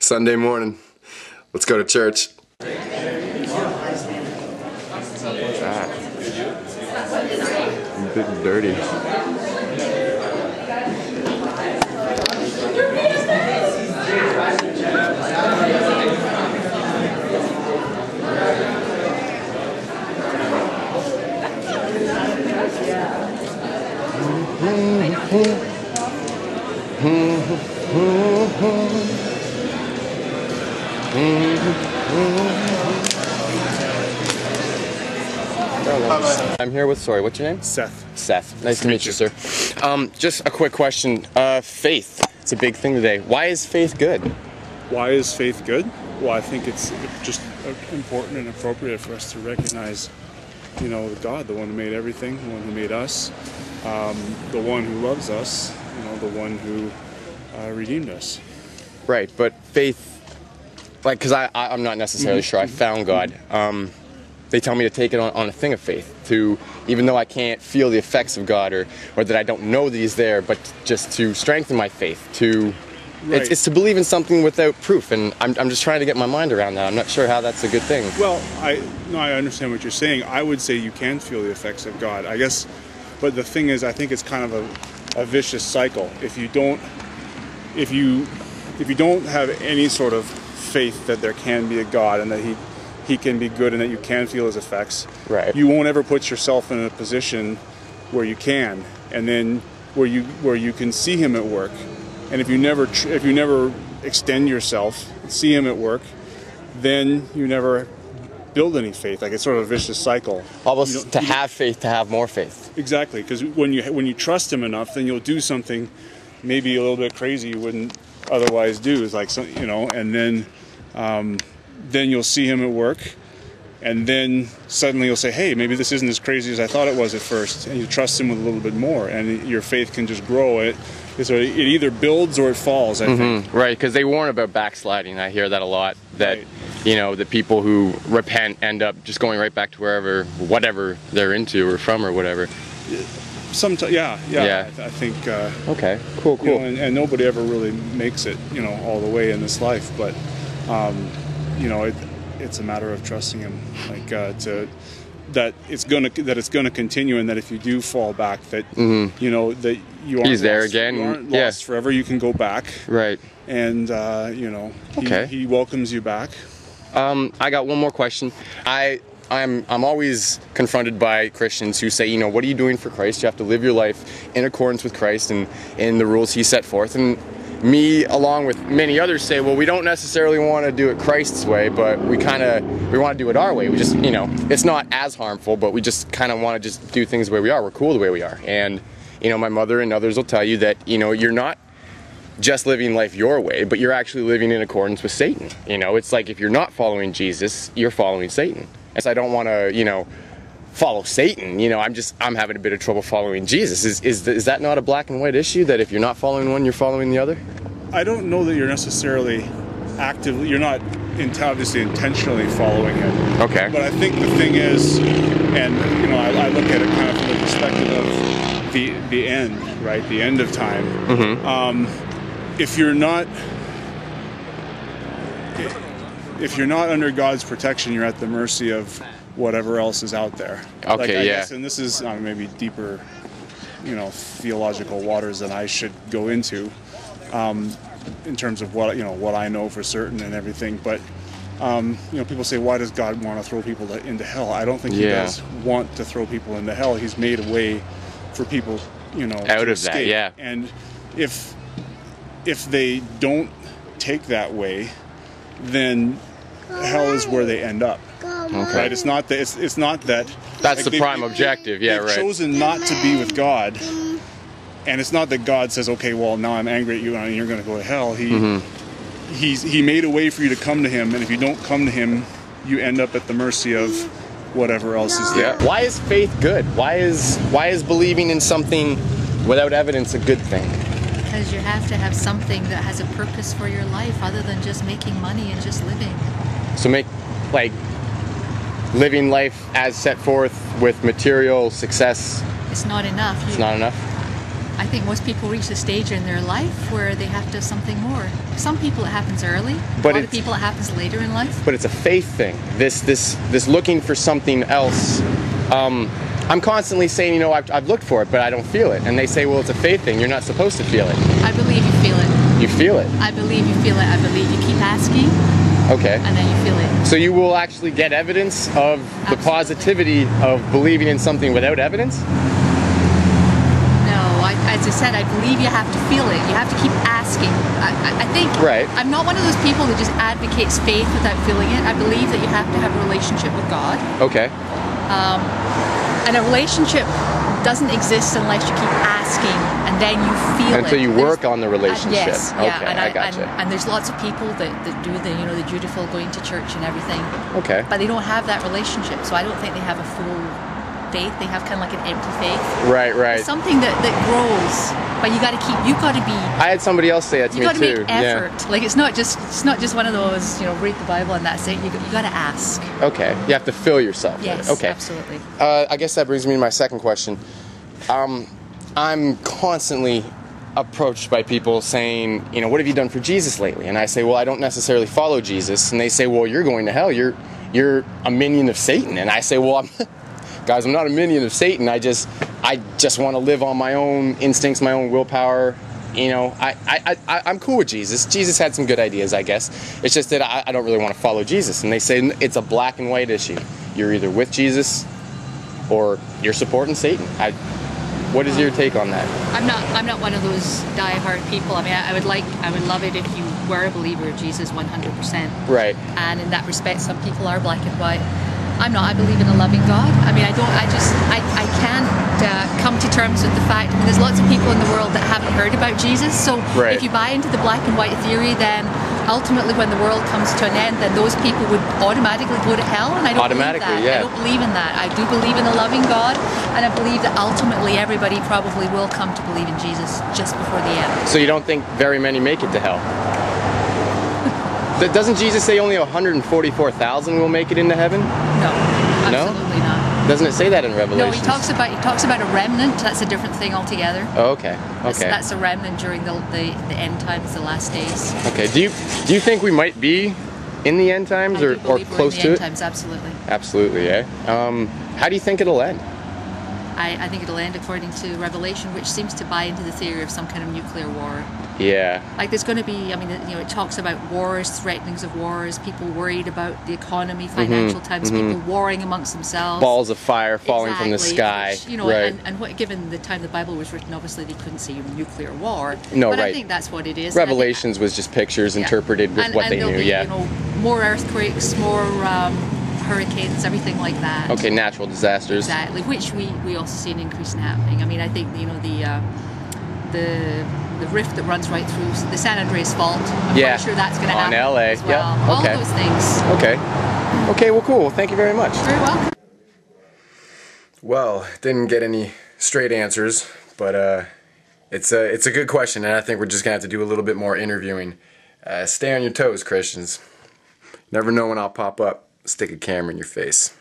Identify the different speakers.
Speaker 1: Sunday morning. Let's go to church. Big and dirty. I'm here with, sorry, what's your name?
Speaker 2: Seth.
Speaker 1: Seth. Nice to meet you, sir. Just a quick question. Faith. It's a big thing today. Why is faith good?
Speaker 2: Why is faith good? Well, I think it's just important and appropriate for us to recognize, you know, God, the one who made everything, the one who made us, the one who loves us, you know, the one who redeemed us.
Speaker 1: Right, but faith, like, because I'm not necessarily sure I found God. They tell me to take it on a thing of faith, to, even though I can't feel the effects of God or that I don't know that He's there, but just to strengthen my faith, to,
Speaker 2: Right.
Speaker 1: it's to believe in something without proof, and I'm just trying to get my mind around that. I'm not sure how that's a good thing.
Speaker 2: Well, I understand what you're saying. I would say you can feel the effects of God, I guess, but the thing is, I think it's kind of a vicious cycle. If you don't have any sort of faith that there can be a God and that He can be good and that you can feel His effects,
Speaker 1: right,
Speaker 2: you won't ever put yourself in a position where you can, and then where you can see Him at work. And if you never extend yourself, see Him at work, then you never build any faith. Like, it's sort of a vicious cycle.
Speaker 1: Almost to have faith, to have more faith.
Speaker 2: Exactly, because when you trust Him enough, then you'll do something maybe a little bit crazy you wouldn't otherwise do. It's like, you know, and then you'll see Him at work, and then suddenly you'll say, hey, maybe this isn't as crazy as I thought it was at first, and you trust Him with a little bit more, and your faith can just grow. It either builds or it falls, I think.
Speaker 1: Right, because they warn about backsliding. I hear that a lot, that,
Speaker 2: right,
Speaker 1: you know, the people who repent end up just going right back to whatever they're into or from or whatever.
Speaker 2: Sometimes, yeah. I think.
Speaker 1: Okay, cool.
Speaker 2: You know, and nobody ever really makes it, you know, all the way in this life, but you know, it's a matter of trusting Him, like that it's gonna continue, and that if you do fall back, that you know that you aren't
Speaker 1: He's there
Speaker 2: lost,
Speaker 1: again.
Speaker 2: you aren't lost forever. You can go back,
Speaker 1: right?
Speaker 2: And you know, He welcomes you back.
Speaker 1: I got one more question. I'm always confronted by Christians who say, you know, what are you doing for Christ? You have to live your life in accordance with Christ and in the rules He set forth. And me, along with many others, say, well, we don't necessarily want to do it Christ's way, but we want to do it our way. We just, you know, it's not as harmful, but we just kind of want to just do things the way we are. We're cool the way we are. And, you know, my mother and others will tell you that, you know, you're not just living life your way, but you're actually living in accordance with Satan. You know, it's like if you're not following Jesus, you're following Satan. And so I don't want to, you know, follow Satan. You know, I'm having a bit of trouble following Jesus. Is that not a black and white issue, that if you're not following one, you're following the other?
Speaker 2: I don't know that you're necessarily actively, you're not obviously intentionally following Him.
Speaker 1: Okay.
Speaker 2: But I think the thing is, and you know, I look at it kind of from the perspective of the end, right? The end of time. If you're not under God's protection, you're at the mercy of whatever else is out there.
Speaker 1: Okay,
Speaker 2: like, I
Speaker 1: yeah.
Speaker 2: guess, and this is maybe deeper, you know, theological waters than I should go into, in terms of what I know for certain and everything. But you know, people say, why does God want to throw people into hell? I don't think He does want to throw people into hell. He's made a way for people, you know,
Speaker 1: out
Speaker 2: to
Speaker 1: of
Speaker 2: escape.
Speaker 1: that, yeah.
Speaker 2: And if they don't take that way, then hell is where they end up.
Speaker 1: Okay.
Speaker 2: Right? It's not that. It's not that.
Speaker 1: That's
Speaker 2: like,
Speaker 1: the prime objective. Yeah,
Speaker 2: they've
Speaker 1: right.
Speaker 2: chosen not to be with God, and it's not that God says, "Okay, well, now I'm angry at you, and you're going to go to hell." He made a way for you to come to Him, and if you don't come to Him, you end up at the mercy of whatever else is there.
Speaker 1: Yeah. Why is faith good? Why is believing in something without evidence a good thing?
Speaker 3: Because you have to have something that has a purpose for your life other than just making money and just living.
Speaker 1: So living life as set forth with material success.
Speaker 3: It's not enough.
Speaker 1: It's not enough?
Speaker 3: I think most people reach a stage in their life where they have to have something more. For some people it happens early.
Speaker 1: But
Speaker 3: a lot of people it happens later in life.
Speaker 1: But it's a faith thing. This looking for something else. I'm constantly saying, you know, I've looked for it, but I don't feel it. And they say, well, it's a faith thing. You're not supposed to feel it.
Speaker 3: I believe you feel it.
Speaker 1: You feel it?
Speaker 3: I believe you feel it. I believe you keep asking.
Speaker 1: Okay.
Speaker 3: And then you feel it.
Speaker 1: So you will actually get evidence of the positivity of believing in something without evidence?
Speaker 3: As I said, I believe you have to feel it. You have to keep asking. I think I'm not one of those people that just advocates faith without feeling it. I believe that you have to have a relationship with God.
Speaker 1: Okay.
Speaker 3: And a relationship doesn't exist unless you keep asking and then you feel it.
Speaker 1: Until you work on the relationship.
Speaker 3: Yes.
Speaker 1: Okay,
Speaker 3: Yeah.
Speaker 1: I gotcha.
Speaker 3: And there's lots of people that do the the dutiful going to church and everything.
Speaker 1: Okay.
Speaker 3: But they don't have that relationship, so I don't think they have a full faith. They have kind of like an empty faith.
Speaker 1: Right.
Speaker 3: It's something that grows, but you got to be.
Speaker 1: I had somebody else say that to me too.
Speaker 3: You got to make effort. Yeah. Like it's not just one of those, read the Bible and that's it. You got to ask.
Speaker 1: Okay. You have to fill yourself.
Speaker 3: Yes.
Speaker 1: Okay.
Speaker 3: Absolutely.
Speaker 1: I guess that brings me to my second question. I'm constantly approached by people saying, what have you done for Jesus lately? And I say, well, I don't necessarily follow Jesus. And they say, well, you're going to hell. You're a minion of Satan. And I say, well, guys, I'm not a minion of Satan. I just want to live on my own instincts, my own willpower. I'm cool with Jesus. Jesus had some good ideas, I guess. It's just that I don't really want to follow Jesus. And they say it's a black and white issue. You're either with Jesus or you're supporting Satan. What is your take on that?
Speaker 3: I'm not one of those die-hard people. I mean, I would love it if you were a believer of Jesus 100%.
Speaker 1: Right.
Speaker 3: And in that respect, some people are black and white. I'm not. I believe in a loving God. I mean, I can't come to terms with the fact there's lots of people in the world that haven't heard about Jesus. So if you buy into the black and white theory, then ultimately when the world comes to an end, then those people would automatically go to hell. And I don't believe that.
Speaker 1: Yeah.
Speaker 3: I don't believe in that. I do believe in a loving God, and I believe that ultimately everybody probably will come to believe in Jesus just before the end.
Speaker 1: So you don't think very many make it to hell? Doesn't Jesus say only 144,000 will make it into heaven?
Speaker 3: No, absolutely not.
Speaker 1: Doesn't it say that in Revelation?
Speaker 3: No, he talks about a remnant. That's a different thing altogether.
Speaker 1: Oh, okay.
Speaker 3: That's a remnant during the end times, the last days.
Speaker 1: Okay. Do you think we might be in the end times or close to it?
Speaker 3: In the end times, absolutely.
Speaker 1: Absolutely, yeah. How do you think it'll end?
Speaker 3: I think it'll end according to Revelation, which seems to buy into the theory of some kind of nuclear war.
Speaker 1: Yeah.
Speaker 3: Like there's going to be, it talks about wars, threatenings of wars, people worried about the economy, financial times, people warring amongst themselves.
Speaker 1: Balls of fire falling from the sky.
Speaker 3: Which,
Speaker 1: right.
Speaker 3: And given the time the Bible was written, obviously they couldn't say nuclear war.
Speaker 1: No,
Speaker 3: but
Speaker 1: right.
Speaker 3: I think that's what it is.
Speaker 1: Revelations was just pictures interpreted with what they knew,
Speaker 3: yeah. More earthquakes, more hurricanes, everything like that.
Speaker 1: Okay, natural disasters.
Speaker 3: Exactly, which we also see an increase in happening. I mean, I think the rift that runs right through the San Andreas Fault. I'm pretty sure that's going to happen
Speaker 1: on LA.
Speaker 3: as well.
Speaker 1: Yep.
Speaker 3: All those things.
Speaker 1: Okay, well, cool. Well, thank you very much.
Speaker 3: You're very welcome.
Speaker 1: Well, didn't get any straight answers, but it's a good question, and I think we're just gonna have to do a little bit more interviewing. Stay on your toes, Christians. Never know when I'll pop up, stick a camera in your face.